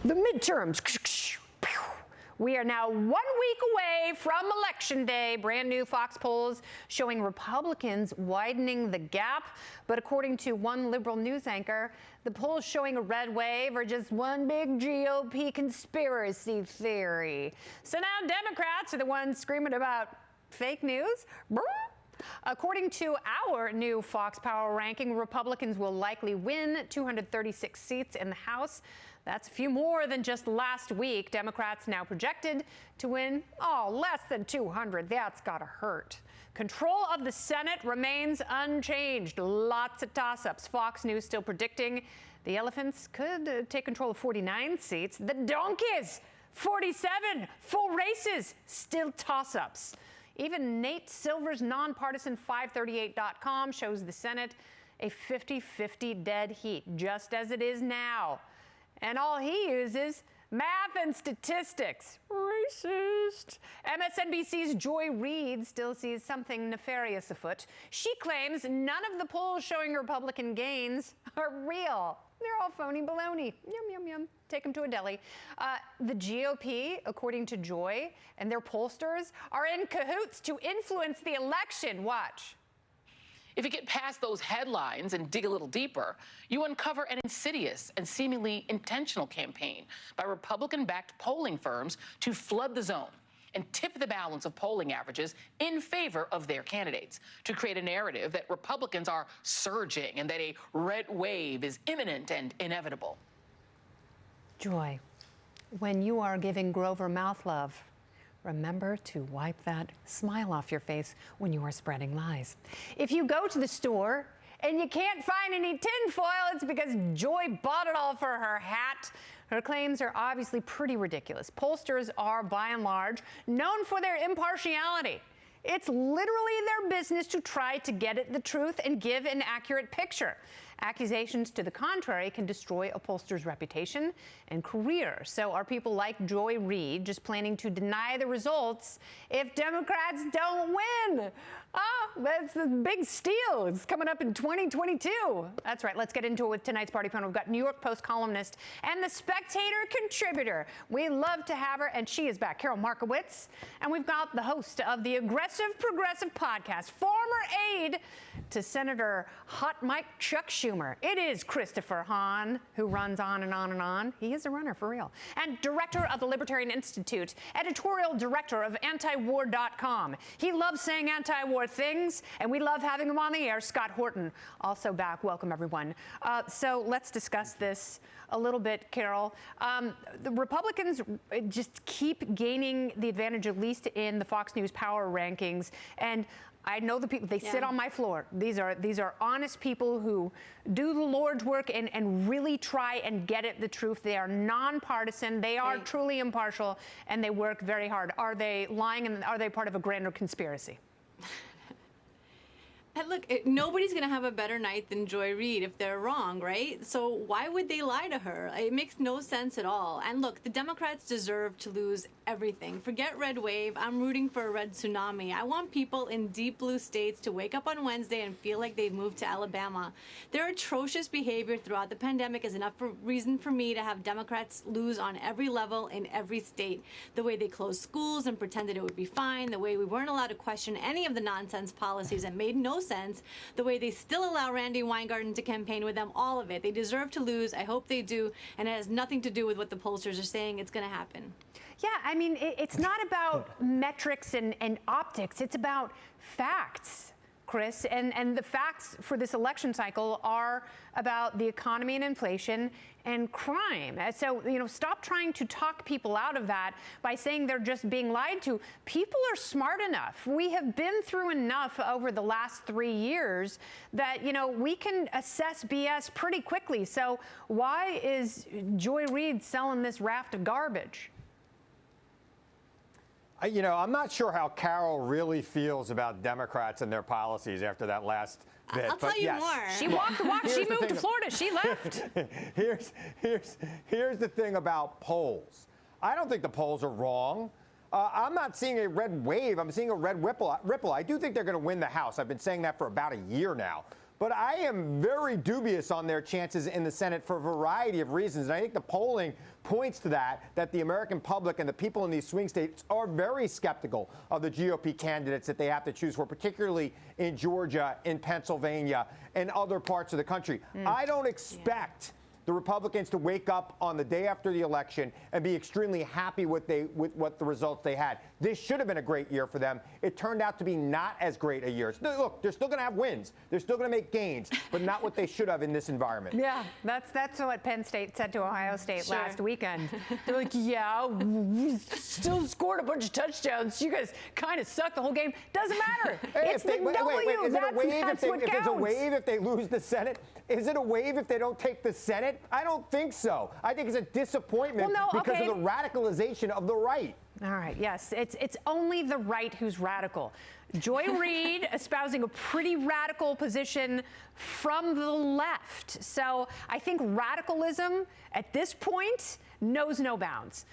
The midterms. We are now 1 week away from Election Day. Brand new Fox polls showing Republicans widening the gap. But according to one liberal news anchor, the polls showing a red wave are just one big GOP conspiracy theory. So now Democrats are the ones screaming about fake news. According to our new Fox Power ranking, Republicans will likely win 236 seats in the House. That's a few more than just last week. Democrats now projected to win, less than 200. That's gotta hurt. Control of the Senate remains unchanged. Lots of toss-ups. Fox News still predicting the elephants could take control of 49 seats. The donkeys, 47 full races, still toss-ups. Even Nate Silver's nonpartisan 538.com shows the Senate a 50-50 dead heat, just as it is now. And all he uses, math and statistics. Racist. MSNBC's Joy Reid still sees something nefarious afoot. She claims none of the polls showing Republican gains are real. They're all phony baloney. Yum, yum, yum. Take them to a deli. The GOP, according to Joy, and their pollsters are in cahoots to influence the election. Watch. If you get past those headlines and dig a little deeper, you uncover an insidious and seemingly intentional campaign by Republican-backed polling firms to flood the zone and tip the balance of polling averages in favor of their candidates, to create a narrative that Republicans are surging and that a red wave is imminent and inevitable. Joy, when you are giving Grover mouth love, remember to wipe that smile off your face when you are spreading lies. If you go to the store and you can't find any tinfoil, it's because Joy bought it all for her hat. Her claims are obviously pretty ridiculous. Pollsters are, by and large, known for their impartiality. It's literally their business to try to get at the truth and give an accurate picture. Accusations to the contrary can destroy a pollster's reputation and career. So are people like Joy Reid just planning to deny the results if Democrats don't win? That's the big steal. It's coming up in 2022. That's right. Let's get into it with tonight's party panel. We've got New York Post columnist and the Spectator contributor. We love to have her, and she is back, Carol Markowitz. And we've got the host of the Aggressive Progressive podcast, former aide to Senator Hot Mike Chuck Schumer. It is Christopher Hahn, who runs on and on and on. He is a runner for real. And director of the Libertarian Institute, editorial director of antiwar.com. He loves saying anti-war things, and we love having him on the air. Scott Horton, also back. Welcome, everyone. So let's discuss this a little bit, Carol. The Republicans just keep gaining the advantage, at least in the Fox News power rankings. And I know the people, they sit on my floor. These are honest people who do the Lord's work and really try and get at the truth. They are nonpartisan. They are truly impartial, and they work very hard. Are they lying, and are they part of a grander conspiracy? And look, nobody's going to have a better night than Joy Reid if they're wrong, right? So why would they lie to her? It makes no sense at all. And look, the Democrats deserve to lose everything. Forget red wave. I'm rooting for a red tsunami. I want people in deep blue states to wake up on Wednesday and feel like they've moved to Alabama. Their atrocious behavior throughout the pandemic is enough reason for me to have Democrats lose on every level in every state. The way they closed schools and pretended it would be fine, the way we weren't allowed to question any of the nonsense policies that made no sense, the way they still allow Randy Weingarten to campaign with them, all of it. They deserve to lose. I hope they do, and it has nothing to do with what the pollsters are saying. It's going to happen. Yeah, I mean, it's not about metrics and optics. It's about facts, Chris. And the facts for this election cycle are about the economy and inflation and crime. So, stop trying to talk people out of that by saying they're just being lied to. People are smart enough. We have been through enough over the last 3 years that, we can assess BS pretty quickly. So why is Joy Reid selling this raft of garbage? I'm not sure how Carol really feels about Democrats and their policies after that last bit. I'll tell you more. She walked the walk. She moved to Florida. She left. Here's the thing about polls. I don't think the polls are wrong. I'm not seeing a red wave. I'm seeing a red ripple. I do think they're going to win the House. I've been saying that for about a year now. But I am very dubious on their chances in the Senate for a variety of reasons. And I think the polling points to that the American public and the people in these swing states are very skeptical of the GOP candidates that they have to choose for, particularly in Georgia, in Pennsylvania, and other parts of the country. I don't expect the Republicans to wake up on the day after the election and be extremely happy with what the results they had. This should have been a great year for them. It turned out to be not as great a year. Look, they're still going to have wins. They're still going to make gains, but not what they should have in this environment. Yeah, that's what Penn State said to Ohio State last weekend. They're like, yeah, we still scored a bunch of touchdowns. You guys kind of suck the whole game. Doesn't matter. It's the W. Is it a wave if there's a wave if they lose the Senate? Is it a wave if they don't take the Senate? I don't think so. I think it's a disappointment because of the radicalization of the right. All right, yes, it's only the right who's radical. Joy Reid espousing a pretty radical position from the left. So I think radicalism at this point knows no bounds.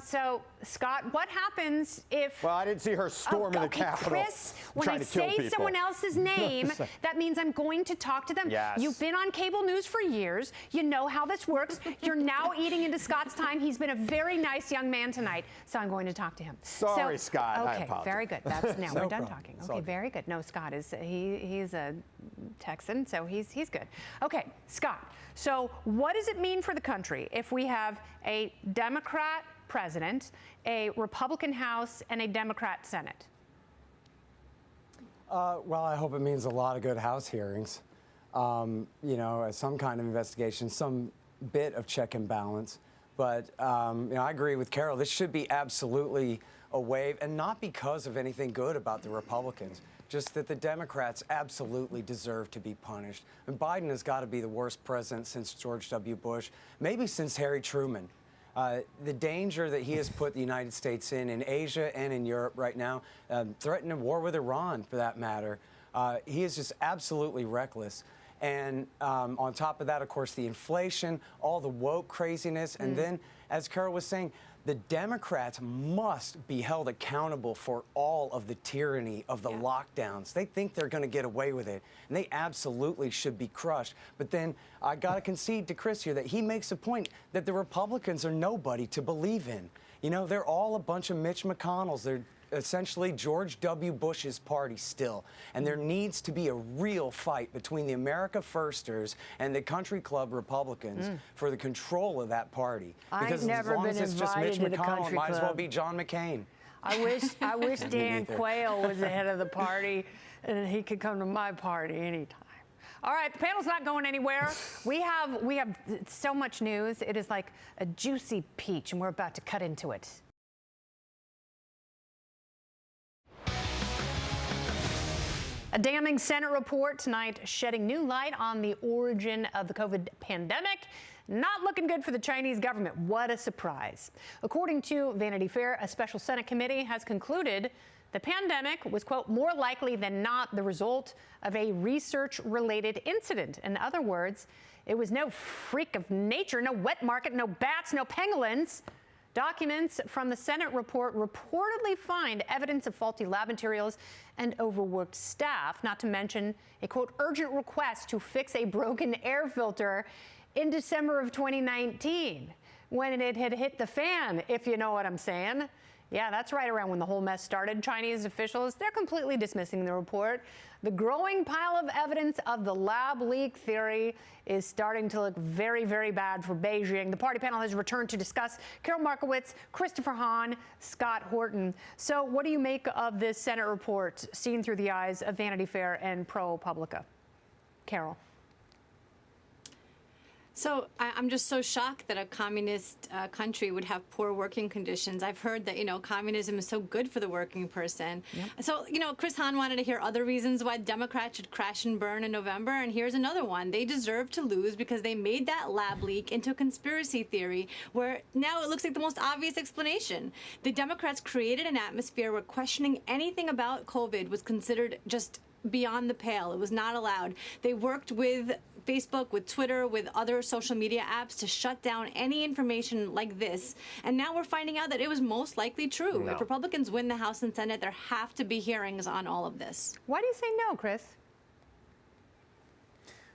So, Scott, what happens if... Well, I didn't see her storming the Capitol. Chris, when I say someone else's name, that means I'm going to talk to them. Yes. You've been on cable news for years. You know how this works. You're now eating into Scott's time. He's been a very nice young man tonight, so I'm going to talk to him. Sorry, Scott. Okay, very good. That's now we're done problem. talking. Okay, very good. No, Scott is he's a Texan, so he's good. Okay, Scott. So what does it mean for the country if we have a Democrat president, a Republican House, and a Democrat Senate? Well, I hope it means a lot of good House hearings, you know, some kind of investigation, some bit of check and balance. But, you know, I agree with Carol. This should be absolutely a wave, and not because of anything good about the Republicans, just that the Democrats absolutely deserve to be punished. And Biden has got to be the worst president since George W. Bush, maybe since Harry Truman. The danger that he has put the United States in Asia and in Europe right now, threatening war with Iran for that matter, he is just absolutely reckless. And on top of that, of course, the inflation, all the woke craziness. And then, as Carol was saying, the Democrats must be held accountable for all of the tyranny of the lockdowns. They think they're going to get away with it, and they absolutely should be crushed. But then I got to concede to Chris here that he makes a point that the Republicans are nobody to believe in. You know, they're all a bunch of Mitch McConnells. They're essentially George W. Bush's party still. And there needs to be a real fight between the America Firsters and the Country Club Republicans for the control of that party. Because as long as it's just Mitch McConnell, it might as well be John McCain. I wish Dan Quayle was the head of the party and he could come to my party anytime. All right, the panel's not going anywhere. We have so much news. It is like a juicy peach, and we're about to cut into it. A damning Senate report tonight shedding new light on the origin of the COVID pandemic. Not looking good for the Chinese government. What a surprise. According to Vanity Fair, a special Senate committee has concluded the pandemic was, quote, more likely than not the result of a research-related incident. In other words, it was no freak of nature, no wet market, no bats, no pangolins. Documents from the Senate report reportedly find evidence of faulty lab materials and overworked staff, not to mention a, quote, urgent request to fix a broken air filter in December of 2019 when it had hit the fan, if you know what I'm saying. Yeah, that's right around when the whole mess started. Chinese officials, they're completely dismissing the report. The growing pile of evidence of the lab leak theory is starting to look very, very bad for Beijing. The party panel has returned to discuss. Carol Markowitz, Christopher Hahn, Scott Horton. So what do you make of this Senate report seen through the eyes of Vanity Fair and ProPublica? Carol. So I'm just so shocked that a communist country would have poor working conditions. I've heard that, you know, communism is so good for the working person. Yep. So, you know, Chris Hahn wanted to hear other reasons why Democrats should crash and burn in November. And here's another one. They deserve to lose because they made that lab leak into a conspiracy theory where now it looks like the most obvious explanation. The Democrats created an atmosphere where questioning anything about COVID was considered just beyond the pale. It was not allowed. They worked with Facebook, with Twitter, with other social media apps to shut down any information like this. And now we're finding out that it was most likely true. No. If Republicans win the House and Senate, there have to be hearings on all of this. Why do you say no, Chris?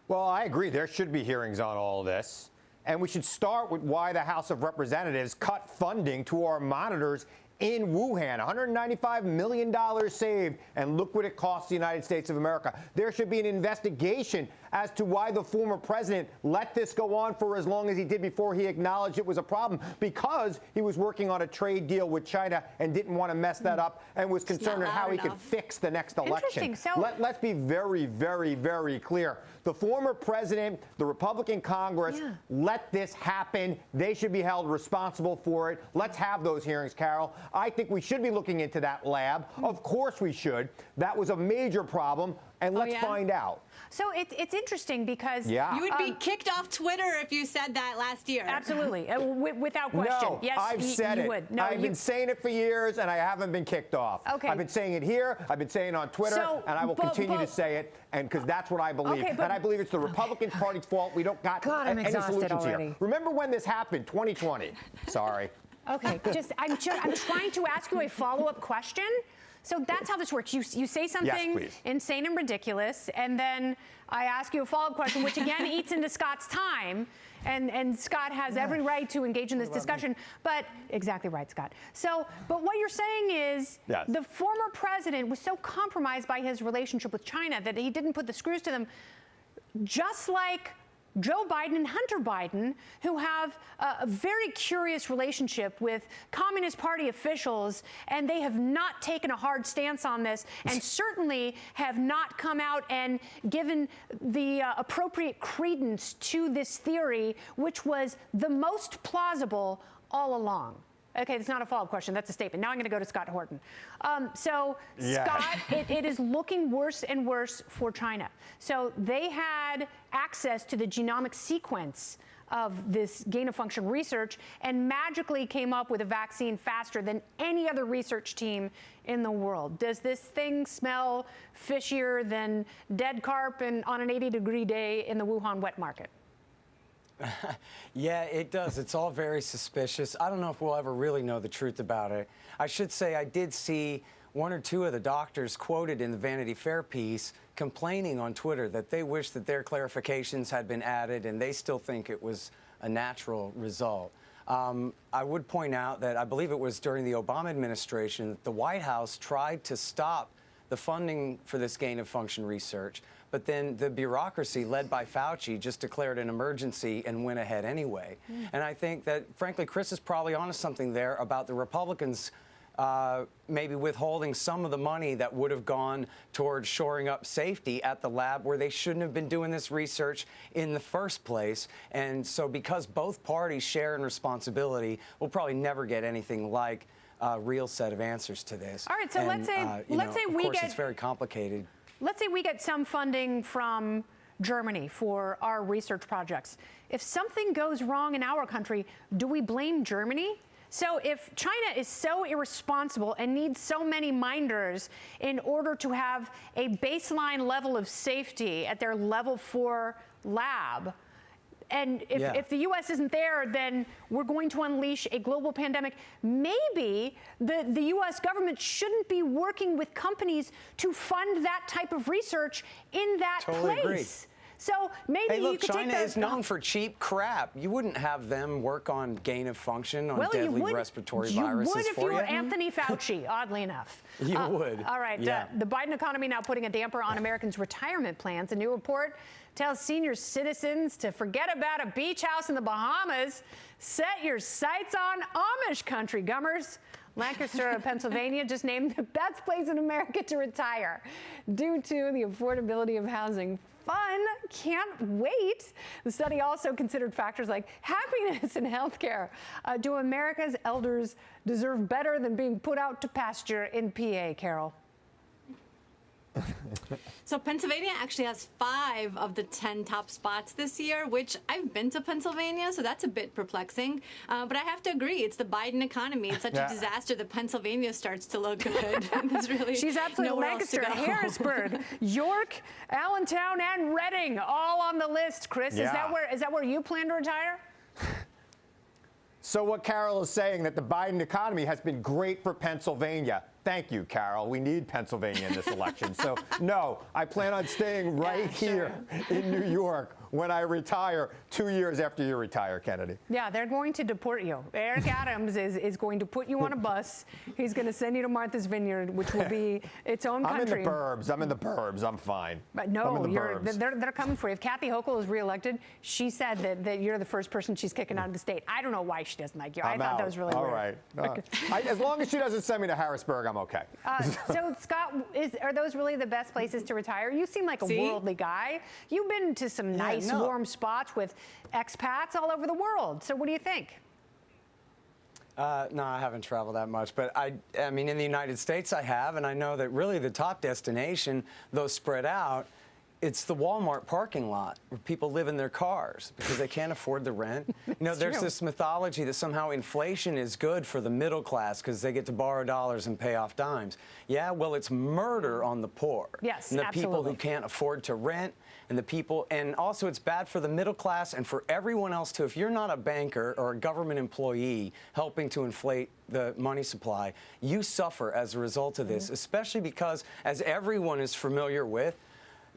Well, I agree. There should be hearings on all of this. And we should start with why the House of Representatives cut funding to our monitors in Wuhan. $195 million saved, and look what it cost the United States of America. There should be an investigation as to why the former president let this go on for as long as he did before he acknowledged it was a problem, because he was working on a trade deal with China and didn't want to mess that up and was concerned with how he could fix the next election. Let's be very, very, very clear. The former president, the Republican Congress, let this happen. They should be held responsible for it. Let's have those hearings, Carol. I think we should be looking into that lab. Of course we should. That was a major problem, and let's find out. So it's interesting because you would be kicked off Twitter if you said that last year. Absolutely, without question. No, yes, I've said you it. would. No, I've been saying it for years, and I haven't been kicked off. Okay. I've been saying it here. I've been saying it on Twitter, and I will continue to say it, and because that's what I believe. Okay, and I believe it's the Republican Party's fault. We don't got any solutions here. Remember when this happened? 2020. Sorry. Okay, I'm trying to ask you a follow-up question. So that's how this works. You say something insane and ridiculous, and then I ask you a follow-up question, which again eats into Scott's time, and Scott has every right to engage in this discussion. But exactly right, Scott. So, but what you're saying is the former president was so compromised by his relationship with China that he didn't put the screws to them, just like Joe Biden and Hunter Biden, who have a very curious relationship with Communist Party officials, and they have not taken a hard stance on this, and certainly have not come out and given the appropriate credence to this theory, which was the most plausible all along. Okay, that's not a follow-up question. That's a statement. Now I'm going to go to Scott Horton. Scott, it is looking worse and worse for China. So they had access to the genomic sequence of this gain-of-function research and magically came up with a vaccine faster than any other research team in the world. Does this thing smell fishier than dead carp on an 80-degree day in the Wuhan wet market? Yeah, it does. It's all very suspicious. I don't know if we'll ever really know the truth about it. I should say I did see one or two of the doctors quoted in the Vanity Fair piece complaining on Twitter that they wish that their clarifications had been added and they still think it was a natural result. I would point out that I believe it was during the Obama administration that the White House tried to stop the funding for this gain-of-function research, but then the bureaucracy led by Fauci just declared an emergency and went ahead anyway. And I think that, frankly, Chris is probably onto something there about the Republicans maybe withholding some of the money that would have gone towards shoring up safety at the lab where they shouldn't have been doing this research in the first place. And so because both parties share in responsibility, we'll probably never get anything like a real set of answers to this. All right, so let's say we get, it's very complicated. Let's say we get some funding from Germany for our research projects. If something goes wrong in our country, do we blame Germany? So if China is so irresponsible and needs so many minders in order to have a baseline level of safety at their level 4 lab, and if the U.S. isn't there, then we're going to unleash a global pandemic. Maybe the U.S. government shouldn't be working with companies to fund that type of research in that place. Agree. So maybe look, you could China take is known for cheap crap. You wouldn't have them work on gain of function on deadly respiratory viruses for you. You would if you were Anthony Fauci, oddly enough. You would. All right. The Biden economy now putting a damper on Americans' retirement plans. A new report tells senior citizens to forget about a beach house in the Bahamas. Set your sights on Amish country, gummers. Lancaster, Pennsylvania, just named the best place in America to retire due to the affordability of housing. Fun, can't wait. The study also considered factors like happiness and healthcare. Do America's elders deserve better than being put out to pasture in PA, Carol? So Pennsylvania actually has 5 of the 10 top spots this year, which I've been to Pennsylvania, so that's a bit perplexing. But I have to agree, it's the Biden economy. It's such a disaster that Pennsylvania starts to look good. She's absolutely Lancaster, Harrisburg, York, Allentown, and Reading, all on the list. Chris, is that where you plan to retire? So what Carol is saying, that the Biden economy has been great for Pennsylvania. Thank you, Carol. We need Pennsylvania in this election. So, no, I plan on staying right here in New York when I retire 2 years after you retire, Kennedy. Yeah, they're going to deport you. Eric Adams is going to put you on a bus. He's going to send you to Martha's Vineyard, which will be its own country. I'm in the burbs. I'm fine. But no, I'm in the burbs. they're coming for you. If Kathy Hochul is reelected, she said that you're the first person she's kicking out of the state. I don't know why she doesn't like you. I thought that was really weird. All right. As long as she doesn't send me to Harrisburg, I'm okay. So, Scott, are those really the best places to retire? You seem like a worldly guy. You've been to some nice, warm spots with expats all over the world. So what do you think? No, I haven't traveled that much, but I mean, in the United States I have, and I know that really the top destination, though spread out, it's the Walmart parking lot where people live in their cars because they can't afford the rent. You know, there's this mythology that somehow inflation is good for the middle class because they get to borrow dollars and pay off dimes. Yeah, well, it's murder on the poor. Yes, and the absolutely. people who can't afford to rent, and the people, and also it's bad for the middle class and for everyone else too. If you're not a banker or a government employee helping to inflate the money supply, you suffer as a result of this, especially because, as everyone is familiar with,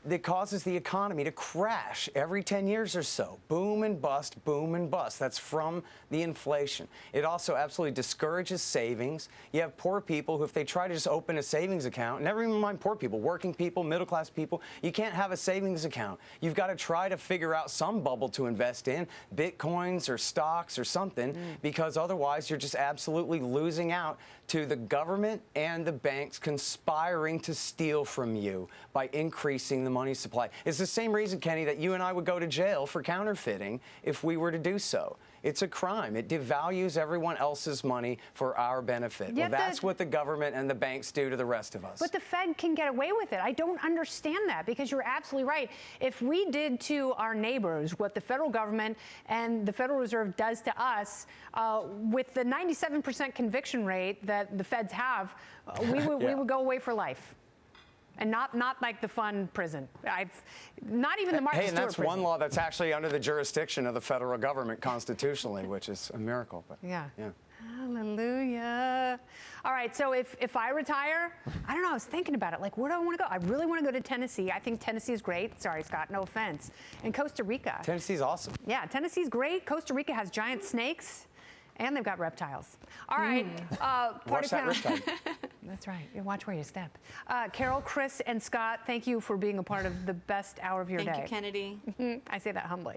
that causes the economy to crash every 10 years or so. Boom and bust, boom and bust. That's from the inflation. It also absolutely discourages savings. You have poor people who, if they try to just open a savings account, never even mind poor people, working people, middle class people, you can't have a savings account. You've got to try to figure out some bubble to invest in, bitcoins or stocks or something, because otherwise you're just absolutely losing out to the government and the banks conspiring to steal from you by increasing the money supply. It's the same reason, Kenny, that you and I would go to jail for counterfeiting if we were to do so. It's a crime. It devalues everyone else's money for our benefit. Well, that's what the government and the banks do to the rest of us. But the Fed can get away with it. I don't understand that, because you're absolutely right. If we did to our neighbors what the federal government and the Federal Reserve does to us, with the 97% conviction rate that the feds have, we would go away for life. And not like the fun prison. Not even the Martha Stewart and that's prison. one law that's actually under the jurisdiction of the federal government constitutionally, which is a miracle. But yeah. Hallelujah. All right, so if I retire, I don't know, I was thinking about it. Like, where do I want to go? I really want to go to Tennessee. I think Tennessee is great. Sorry, Scott, no offense. And Costa Rica. Tennessee's awesome. Yeah, Tennessee's great. Costa Rica has giant snakes. And they've got reptiles. All right. Watch that riptide. That's right. You watch where you step. Carol, Chris, and Scott, thank you for being a part of the best hour of your day. Thank you, Kennedy. I say that humbly.